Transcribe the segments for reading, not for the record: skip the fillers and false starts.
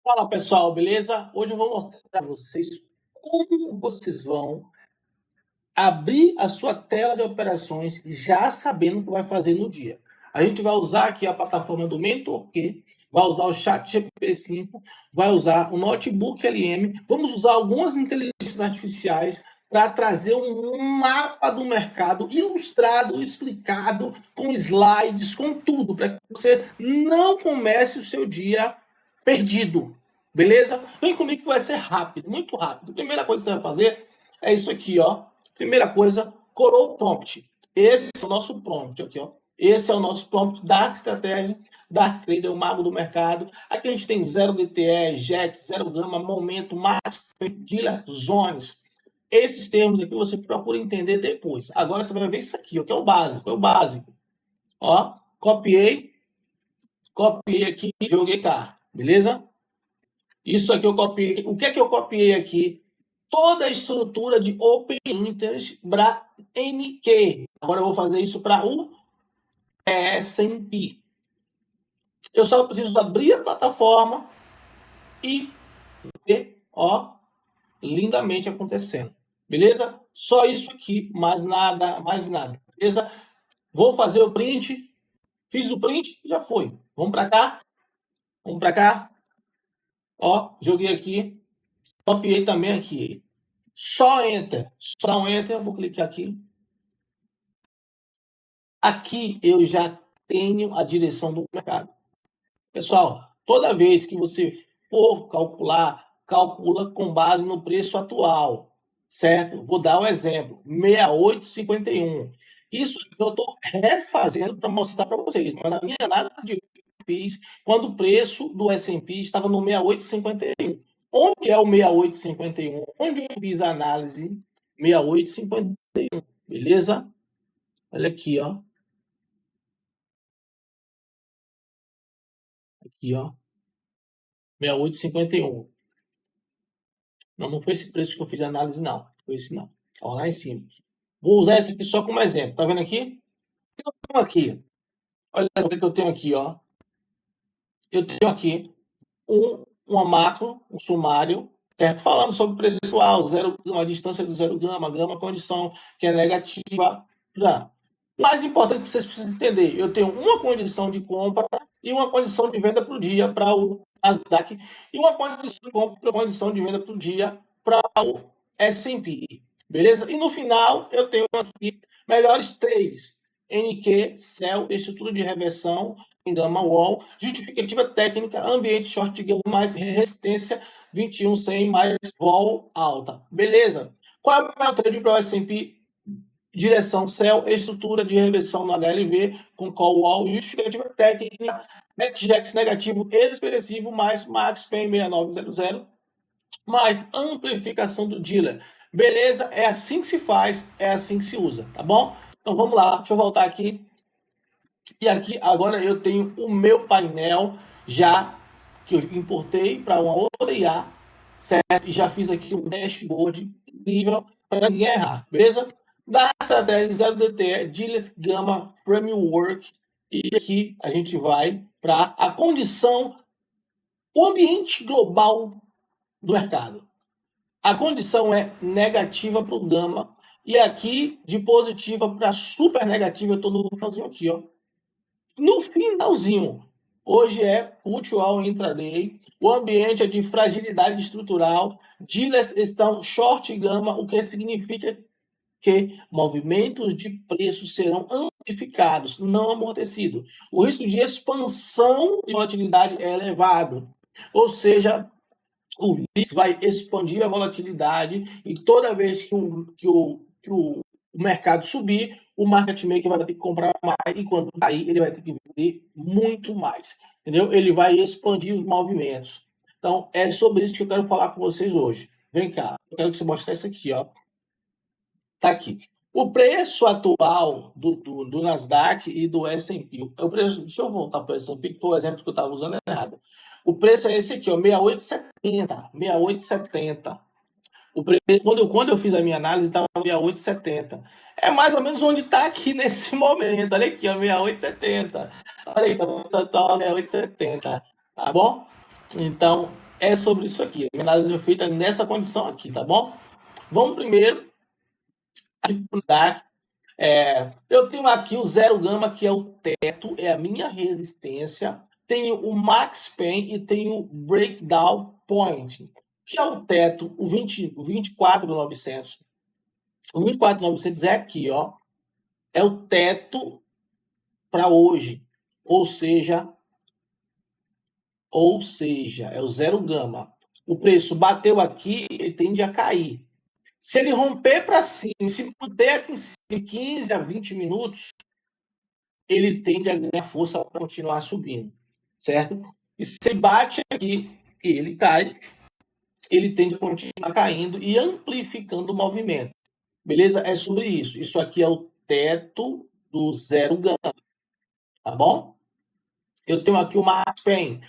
Fala pessoal, beleza? Hoje eu vou mostrar para vocês como vocês vão abrir a sua tela de operações já sabendo o que vai fazer no dia. A gente vai usar aqui a plataforma do MentorQ, vai usar o Chat GPT-5, vai usar o Notebook LM, vamos usar algumas inteligências artificiais para trazer um mapa do mercado ilustrado, explicado, com slides, com tudo, para que você não comece o seu dia perdido, beleza? Vem comigo que vai ser rápido, muito rápido. A primeira coisa que você vai fazer é isso aqui, ó. Primeira coisa, Coroa Prompt. Esse é o nosso prompt aqui, ó. Esse é o nosso prompt Dark Strategy, Dark Trader, o mago do mercado. Aqui a gente tem 0 DTE, JET, 0 Gama, Momento, Max, Dealer, Zones. Esses termos aqui você procura entender depois. Agora você vai ver isso aqui, ó, que é o básico, é o básico. Ó, copiei aqui e joguei cá, beleza? Isso aqui eu copiei. O que é que eu copiei aqui? Toda a estrutura de Open Interest para NQ. Agora eu vou fazer isso para o S&P. Eu só preciso abrir a plataforma e ver, ó, lindamente acontecendo. Beleza? Só isso aqui, mais nada, mais nada. Beleza? Vou fazer o print. Fiz o print, já foi. Vamos para cá. Vamos para cá. Ó, joguei aqui. Copiei também aqui. Só Enter. Só um Enter. Vou clicar aqui. Aqui eu já tenho a direção do mercado. Pessoal, toda vez que você for calcular, calcula com base no preço atual, certo? Vou dar um exemplo, 68,51. Isso eu estou refazendo para mostrar para vocês, mas a minha análise que eu fiz quando o preço do S&P estava no 68,51. Onde é o 68,51? Onde eu fiz a análise 68,51, beleza? Olha aqui, ó. Aqui, ó. 68,51. Não, não foi esse preço que eu fiz a análise, não. Foi esse, não. Ó, lá em cima. Vou usar esse aqui só como exemplo. Tá vendo aqui? Eu tenho aqui. Olha só o que eu tenho aqui, ó. Eu tenho aqui uma macro, um sumário, certo? Falando sobre preço pessoal, zero gama, a distância do zero gama, gama condição que é negativa. Pra... Mais importante que vocês precisam entender, eu tenho uma condição de compra e uma condição de venda para o dia para o Nasdaq e uma condição de compra e uma condição de venda para o dia para o S&P, beleza? E no final eu tenho aqui melhores trades, NQ, CEL, estrutura de reversão, em gama wall, justificativa técnica, ambiente short de gama mais resistência 21 100 mais vol alta, beleza? Qual é o melhor trade para o S&P? Direção céu, estrutura de reversão no HLV com call wall, justificativa técnica, netjacks negativo expressivo, mais max pen 6900, mais amplificação do dealer. Beleza? É assim que se faz, é assim que se usa, tá bom? Então vamos lá, deixa eu voltar aqui. E aqui agora eu tenho o meu painel já que eu importei para uma outra IA, certo? E já fiz aqui um dashboard incrível para ninguém errar, beleza? Da estratégia 0DTE, Dealers Gamma Framework. E aqui a gente vai para a condição, o ambiente global do mercado. A condição é negativa para o Gama. E aqui, de positiva para super negativa, eu estou no finalzinho aqui, ó. No finalzinho. Hoje é put all intraday. O ambiente é de fragilidade estrutural. Dealers estão short gama, o que significa que movimentos de preço serão amplificados, não amortecidos. O risco de expansão de volatilidade é elevado. Ou seja, o VIX vai expandir a volatilidade e toda vez que o mercado subir, o market maker vai ter que comprar mais e quando cair, ele vai ter que vender muito mais. Entendeu? Ele vai expandir os movimentos. Então, é sobre isso que eu quero falar com vocês hoje. Vem cá, eu quero que você mostre isso aqui, ó. Tá aqui. O preço atual do Nasdaq e do S&P. O preço, deixa eu voltar para o S&P, que foi o exemplo que eu estava usando errado. O preço é esse aqui, ó, 68,70. 68,70. Quando eu fiz a minha análise, estava 68,70. É mais ou menos onde está aqui nesse momento. Olha aqui, ó, 68,70. Olha aí, tá 68,70. Tá bom? Então, é sobre isso aqui. A minha análise foi feita nessa condição aqui, tá bom? Vamos primeiro dar. Eu tenho aqui o zero gama, que é o teto, é a minha resistência. Tenho o max pain e tenho o breakdown point, que é o teto, o 24.900. O 24.900 é aqui, ó. É o teto para hoje. Ou seja, é o zero gama. O preço bateu aqui, ele tende a cair. Se ele romper para cima, se manter aqui em cima 15 a 20 minutos, ele tende a ganhar força para continuar subindo, certo? E se ele bate aqui e ele cai, ele tende a continuar caindo e amplificando o movimento. Beleza? É sobre isso. Isso aqui é o teto do zero gama, tá bom? Eu tenho aqui o Max Pain.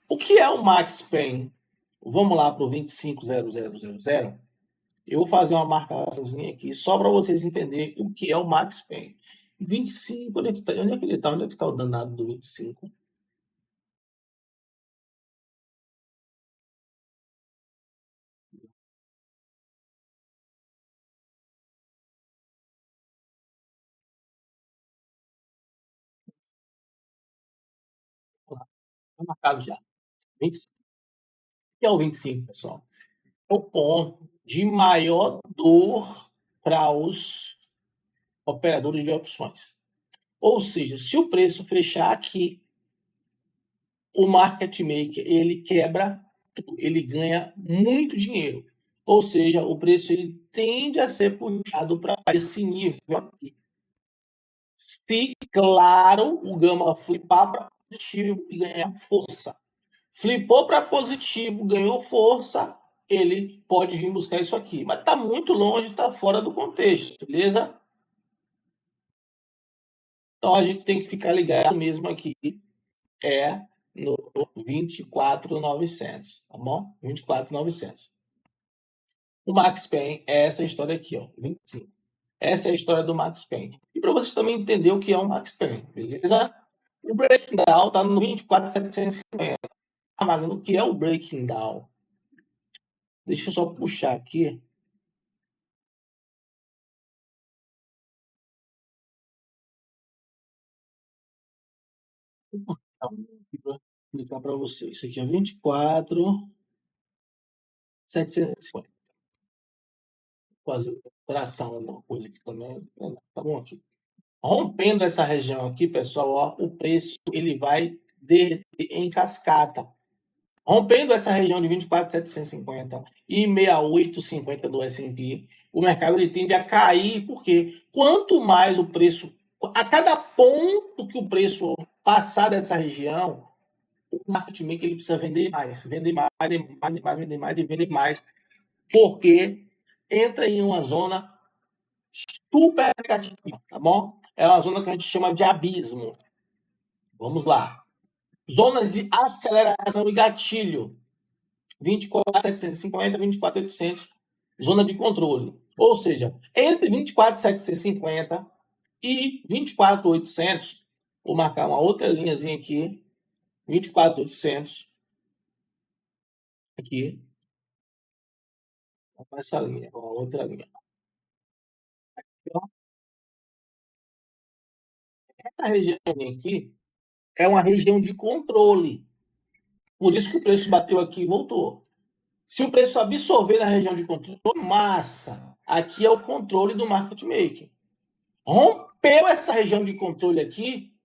O que é o Max Pain? Vamos lá para o 25.0000. Eu vou fazer uma marcaçãozinha aqui só para vocês entenderem o que é o Max Pain. 25, onde é que tá? Onde é que ele tá? Onde é que tá o danado do 25? Tá marcado já. 25. O que é o 25, pessoal? É o ponto de maior dor para os operadores de opções. Ou seja, se o preço fechar aqui, o market maker ele quebra, ele ganha muito dinheiro. Ou seja, o preço ele tende a ser puxado para esse nível aqui. Se, claro, o gama flipar para positivo e ganhar força. Flipou para positivo, ganhou força, ele pode vir buscar isso aqui. Mas está muito longe, está fora do contexto, beleza? Então a gente tem que ficar ligado mesmo aqui. É no 24.900, tá bom? 24.900. O Max Pain é essa história aqui, ó, 25. Essa é a história do Max Pain. E para vocês também entenderem o que é o Max Pain, beleza? O Breaking Down está no 24.750. Ah, Magno, o que é o Breaking Down? Deixa eu só puxar aqui. Vou explicar para vocês. Isso aqui é 24.750. Fazer traçar uma coisa aqui também. Tá bom aqui. Rompendo essa região aqui, pessoal, ó, o preço ele vai derreter em cascata. Rompendo essa região de 24.750 e 68.50 do S&P, o mercado ele tende a cair, porque quanto mais o preço, a cada ponto que o preço passar dessa região, o market maker ele precisa vender mais, vender mais, vender mais e vender mais, porque entra em uma zona super negativa, tá bom? É uma zona que a gente chama de abismo. Vamos lá. Zonas de aceleração e gatilho. 24.750, 24.800, zona de controle. Ou seja, entre 24.750 e 24.800, vou marcar uma outra linhazinha aqui, 24.800, aqui, essa linha, uma outra linha. Essa região aqui é uma região de controle. Por isso que o preço bateu aqui e voltou. Se o preço absorver na região de controle, massa. Aqui é o controle do market maker. Rompeu essa região de controle aqui,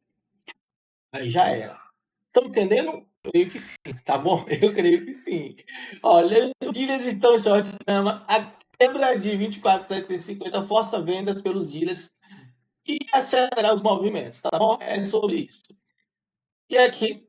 aí já era. Estão entendendo? Eu creio que sim, tá bom? Eu creio que sim. Olha, o dealers então short chama a quebra de 24.750 força vendas pelos dealers e acelerar os movimentos, tá bom? É sobre isso. E aqui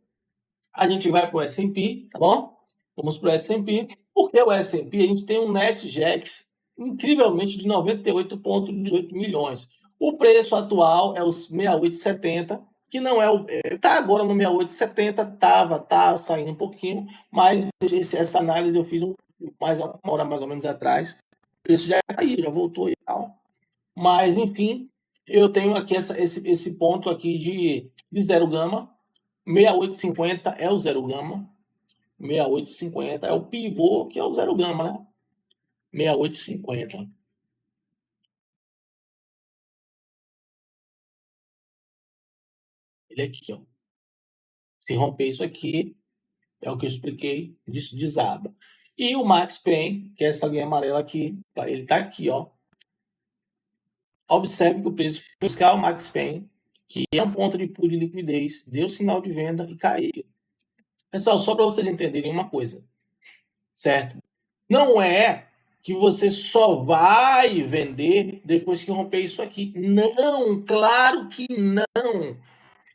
a gente vai para o S&P, tá bom? Vamos para o S&P. Porque o S&P a gente tem um NetJets incrivelmente de 98,18 milhões. O preço atual é os 68,70, que não é o. Está agora no 68,70, tá saindo um pouquinho, mas essa análise eu fiz uma hora mais ou menos atrás. O preço já caiu, já voltou e tal. Mas, enfim, eu tenho aqui esse ponto aqui de zero gama. 68,50 é o zero gama. 68,50 é o pivô, que é o 0 gama, né? 68,50. Ele aqui, ó. Se romper isso aqui, é o que eu expliquei, disso desaba. E o Max Pain, que é essa linha amarela aqui, ele tá aqui, ó. Observe que o preço foi buscar o Max Pain, que é um ponto de pool de liquidez, deu sinal de venda e caiu. Pessoal, só para vocês entenderem uma coisa, certo? Não é que você só vai vender depois que romper isso aqui. Não, claro que não.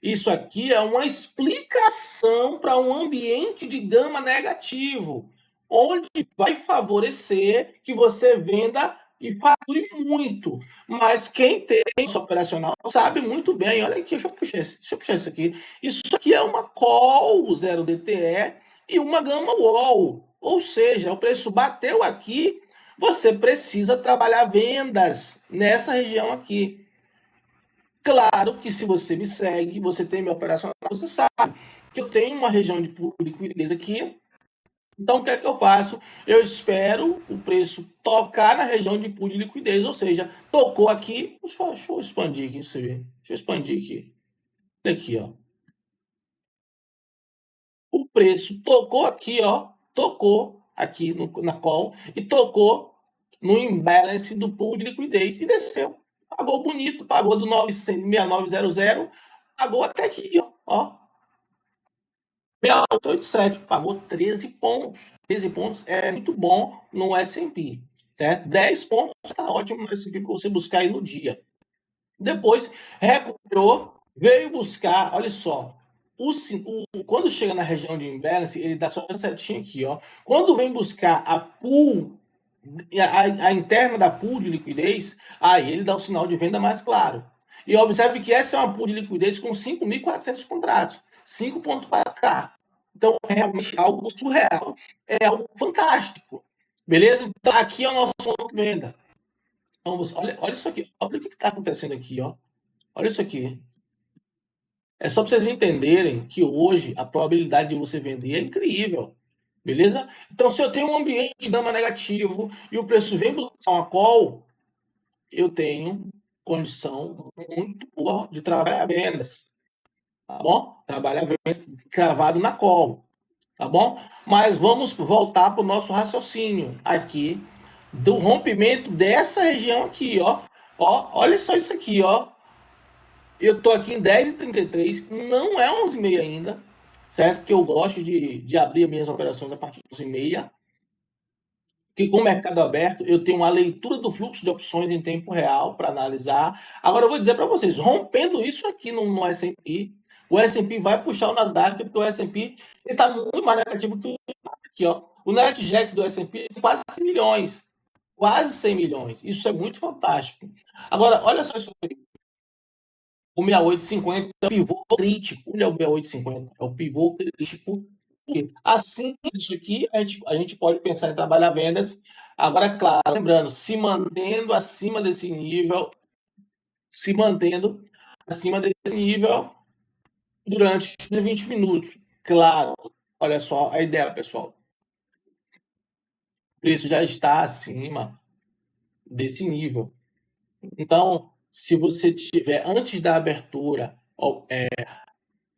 Isso aqui é uma explicação para um ambiente de gama negativo, onde vai favorecer que você venda e fature muito. Mas quem tem isso operacional sabe muito bem. Olha aqui, deixa eu puxar isso aqui. Isso aqui é uma call 0 DTE e uma gama wall. Ou seja, o preço bateu aqui, você precisa trabalhar vendas nessa região aqui. Claro que se você me segue, você tem meu operacional, você sabe que eu tenho uma região de liquidez aqui. Então, o que é que eu faço? Eu espero o preço tocar na região de pool de liquidez, ou seja, tocou aqui. Deixa eu expandir aqui, você vê. Deixa eu expandir aqui. Aqui, ó. O preço tocou aqui, ó. Tocou aqui na call e tocou no imbalance do pool de liquidez e desceu. Pagou bonito, pagou do 6900, pagou até aqui, ó. 6887, pagou 13 pontos. 13 pontos é muito bom no S&P, certo? 10 pontos está ótimo no S&P para você buscar aí no dia. Depois, recuperou, veio buscar, olha só, quando chega na região de imbalance, ele dá só essa setinha aqui, ó. Quando vem buscar a pool, a interna da pool de liquidez, aí ele dá o sinal de venda mais claro. E observe que essa é uma pool de liquidez com 5.400 contratos, 5,4K. Então, é realmente algo surreal, é algo fantástico. Beleza? Então, aqui é o nosso ponto de venda. Então, olha isso aqui. Olha o que está acontecendo aqui, ó. Olha isso aqui. É só para vocês entenderem que hoje a probabilidade de você vender é incrível. Beleza? Então, se eu tenho um ambiente de gama negativo e o preço vem buscar uma call, eu tenho condição muito boa de trabalhar vendas. Tá bom? Trabalhar vendas cravado na call. Tá bom? Mas vamos voltar para o nosso raciocínio aqui do rompimento dessa região aqui, ó. Ó, olha só isso aqui, ó. Eu tô aqui em 10h33, não é 11h30 ainda, certo? Que eu gosto de abrir minhas operações a partir de 11h30. Que com o mercado aberto, eu tenho uma leitura do fluxo de opções em tempo real para analisar. Agora, eu vou dizer para vocês, rompendo isso aqui no S&P, o S&P vai puxar o Nasdaq, porque o S&P está muito mais negativo que o aqui, ó. O NetJet do S&P é quase 100 milhões. Quase 100 milhões. Isso é muito fantástico. Agora, olha só isso aqui. O 6850 é o pivô crítico. Olha o 6850. É o pivô crítico. Assim, isso aqui, a gente pode pensar em trabalhar vendas. Agora, claro, lembrando, se mantendo acima desse nível, se mantendo acima desse nível durante 20 minutos. Claro, olha só a ideia, pessoal. O preço já está acima desse nível. Então, se você tiver antes da abertura,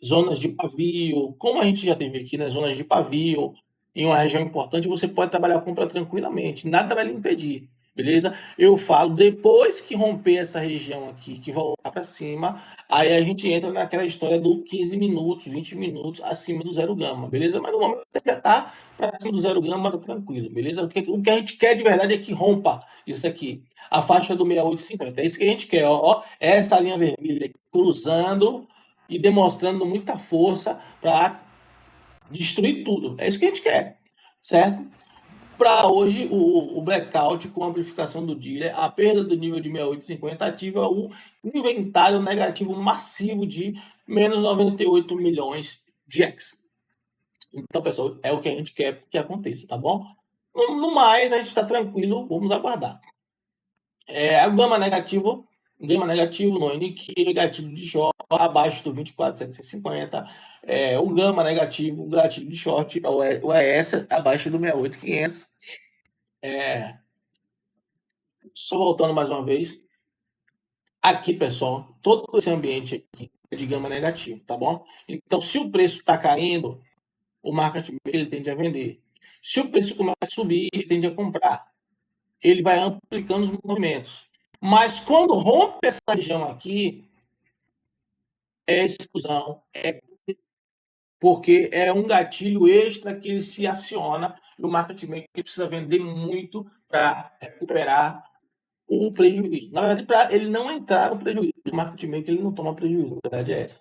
zonas de pavio, como a gente já teve aqui, né, zonas de pavio, em uma região importante, você pode trabalhar a compra tranquilamente, nada vai lhe impedir, beleza? Eu falo, depois que romper essa região aqui, que voltar para cima, aí a gente entra naquela história do 15 minutos, 20 minutos acima do 0 gama, beleza? Mas no momento já está para cima do 0 gama, tá tranquilo, beleza? O que a gente quer de verdade é que rompa isso aqui, a faixa do 68,50, é isso que a gente quer, ó, essa linha vermelha cruzando e demonstrando muita força para destruir tudo. É isso que a gente quer, certo? Para hoje, o blackout com amplificação do dealer, a perda do nível de 68,50 ativa o inventário negativo massivo de menos 98 milhões de X. Então, pessoal, é o que a gente quer que aconteça, tá bom? No mais, a gente está tranquilo, vamos aguardar. A gama negativo Gama negativo no NQ, gatilho de short abaixo do 24.750, o gama negativo, o gatilho de short, o ES abaixo do 68.500. Só voltando mais uma vez, aqui, pessoal, todo esse ambiente aqui é de gama negativo, tá bom? Então, se o preço está caindo, o market maker ele tende a vender. Se o preço começa a subir, ele tende a comprar. Ele vai amplificando os movimentos. Mas quando rompe essa região aqui, é exclusão, porque é um gatilho extra que ele se aciona e o market maker precisa vender muito para recuperar o prejuízo. Na verdade, para ele não entrar no prejuízo, o market maker ele não toma prejuízo, a verdade é essa.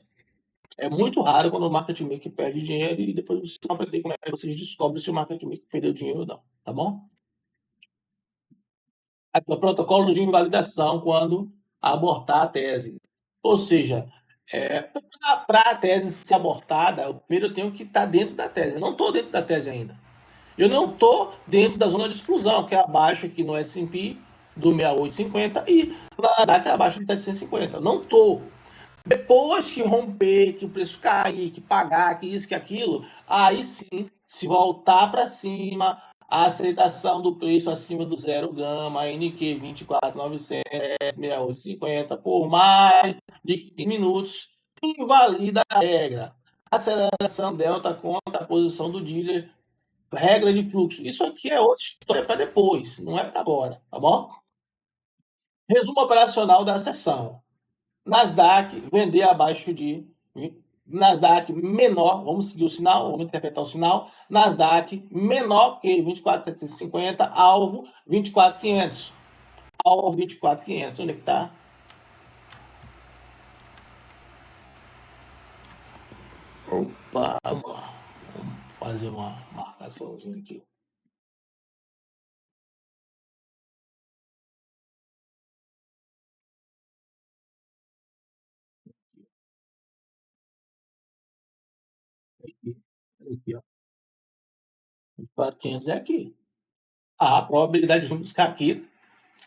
É muito raro quando o market maker perde dinheiro e depois vocês vão aprender como é que vocês descobrem se o market maker perdeu dinheiro ou não, tá bom? Aqui, o protocolo de invalidação quando abortar a tese. Ou seja, para a tese ser abortada, primeiro eu tenho que estar dentro da tese. Eu não estou dentro da tese ainda. Eu não estou dentro da zona de exclusão, que é abaixo aqui no S&P do 6850 e na Nasdaq é abaixo do 750. Não estou. Depois que romper, que o preço cair, que pagar, que isso, que aquilo, aí sim, se voltar para cima, a aceitação do preço acima do zero gama, NQ 24.900, 6850 por mais de 15 minutos, invalida a regra. Aceleração delta contra a posição do dealer, regra de fluxo. Isso aqui é outra história para depois, não é para agora, tá bom? Resumo operacional da sessão. Nasdaq vender abaixo de Nasdaq menor, vamos seguir o sinal, vamos interpretar o sinal. Nasdaq menor que 24.750, alvo 24.500. Alvo 24.500, onde é que tá? Opa, vamos fazer uma marcaçãozinha aqui. Aqui, ó. 24.500 é aqui. A probabilidade de buscar aqui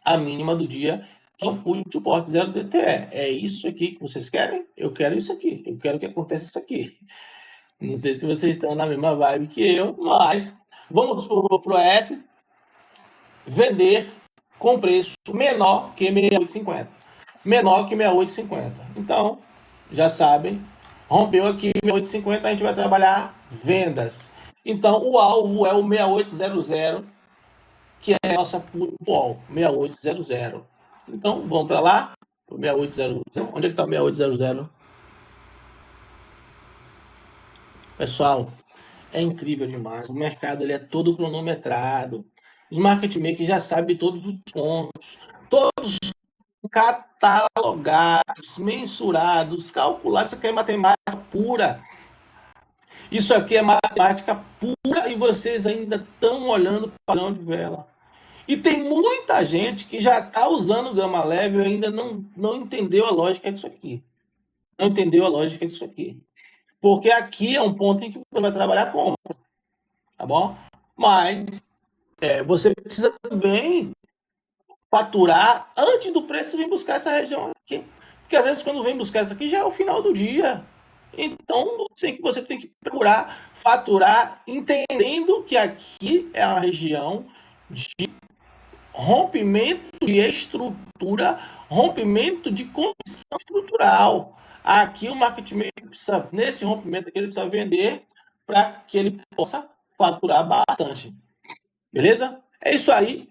a mínima do dia, que é o pulo de suporte 0 DTE. É isso aqui que vocês querem? Eu quero isso aqui. Eu quero que aconteça isso aqui. Não sei se vocês estão na mesma vibe que eu, mas vamos para o S vender com preço menor que 68,50. Menor que 68,50. Então, já sabem, rompeu aqui 68,50, a gente vai trabalhar vendas. Então, o alvo é o 6800, que é a nossa put-call, 6800. Então, vamos para lá, o 6800. Onde é que está o 6800? Pessoal, é incrível demais. O mercado ele é todo cronometrado. Os market makers já sabem todos os pontos, todos catalogados, mensurados, calculados. Isso aqui é matemática pura. Isso aqui é matemática pura e vocês ainda estão olhando para o padrão de vela. E tem muita gente que já está usando gama leve e ainda não entendeu a lógica disso aqui. Não entendeu a lógica disso aqui. Porque aqui é um ponto em que você vai trabalhar com, tá bom? Mas você precisa também faturar antes do preço vir buscar essa região aqui. Porque às vezes quando vem buscar isso aqui já é o final do dia. Então você tem que procurar faturar entendendo que aqui é uma região de rompimento de estrutura, rompimento de condição estrutural. Aqui o market maker precisa, nesse rompimento aqui, ele precisa vender para que ele possa faturar bastante. Beleza? É isso aí.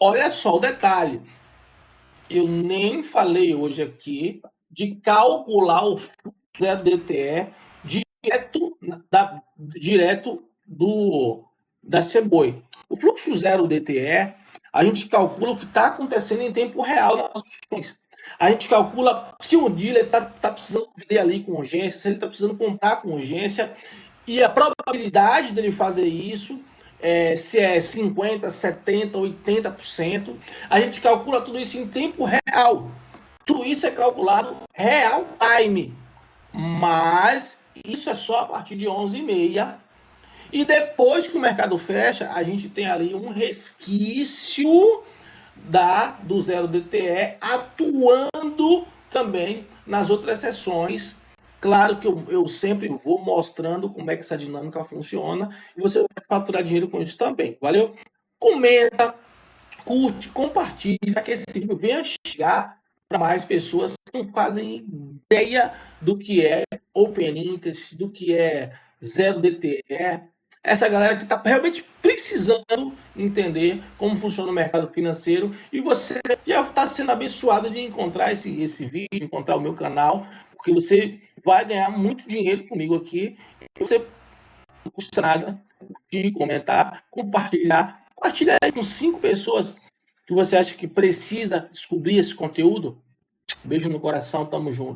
Olha só o detalhe. Eu nem falei hoje aqui de calcular o fluxo zero DTE direto da Seboi. O fluxo zero DTE, a gente calcula o que está acontecendo em tempo real nas ações. A gente calcula se o dealer está precisando vender ali com urgência, se ele está precisando comprar com urgência, e a probabilidade dele fazer isso, se é 50%, 70%, 80%. A gente calcula tudo isso em tempo real. Tudo isso é calculado real time. Mas isso é só a partir de 11h30. E depois que o mercado fecha, a gente tem ali um resquício do 0DTE, atuando também nas outras sessões. Claro que eu sempre vou mostrando como é que essa dinâmica funciona e você vai faturar dinheiro com isso também. Valeu? Comenta, curte, compartilha, que esse vídeo venha chegar para mais pessoas que não fazem ideia do que é Open Interest, do que é 0DTE. Essa galera que está realmente precisando entender como funciona o mercado financeiro, e você já está sendo abençoado de encontrar esse vídeo, encontrar o meu canal, porque você vai ganhar muito dinheiro comigo aqui. Você não custa nada curtir, comentar, compartilhar. Compartilha aí com 5 pessoas que você acha que precisa descobrir esse conteúdo. Beijo no coração, tamo junto.